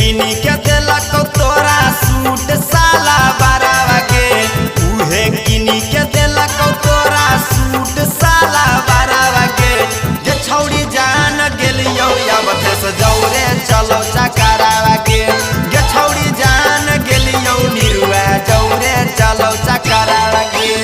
किनी के देलक तोरा सूट साला बारावा के, उहे किनी के देलक तोरा सूट साला बारावा के। जे छौड़ी जान गेलियो अब से जौरे चलो चकरावा के, जे छौड़ी जान गेलियो निरुआ जौरे चलो चकरावा के।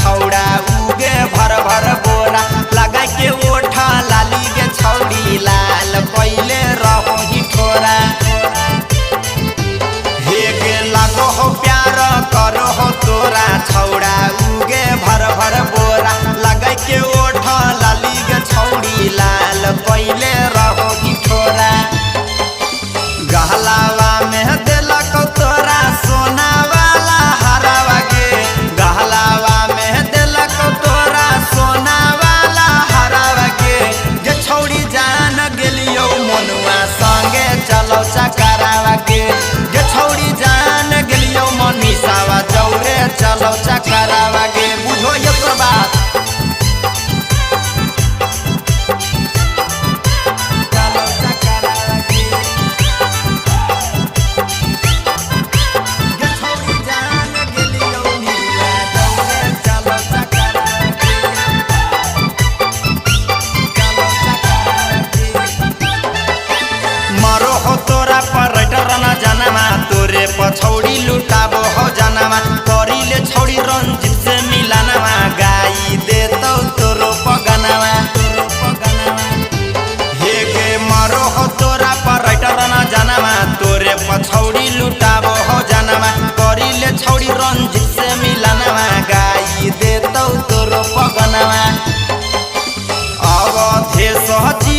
छौड़ा उगे भर भर बोरा लगा के ओठा लाली के छौड़ी लाल पहले रहो ही ठोरा। हे गे लागो हो प्यार करो हो तोरा छौड़ा उगे भर भर बोरा लगा के ओठा लाली के छौड़ी लाल पहले रहो ही ठोरा। गहलावा में देलक तोरा सोना वाला हरावा के, गहलावा में देलक तोरा सोना वाला हरावा के। जे छौड़ी जान गेलियो मनुआ संगे चलो चकरावा के, जे छौड़ी जान गेलियो मनीषावा जौरे चलो चकरावा के। बुझो एकर बात तोरा पर रटना जानमा तोरे पछौड़ी लुटाबो हो जानमा करिले छौड़ी रंजित से मिलानमा गाई देतौ तोरो पगनावा। हे गे मारो हो तोरा पर रटना जानमा तोरे पछौड़ी लुटाबो हो जानमा करिले छौड़ी रंजित से मिलानमा गाई देतौ तोरो पगनावा। अब थे सहजी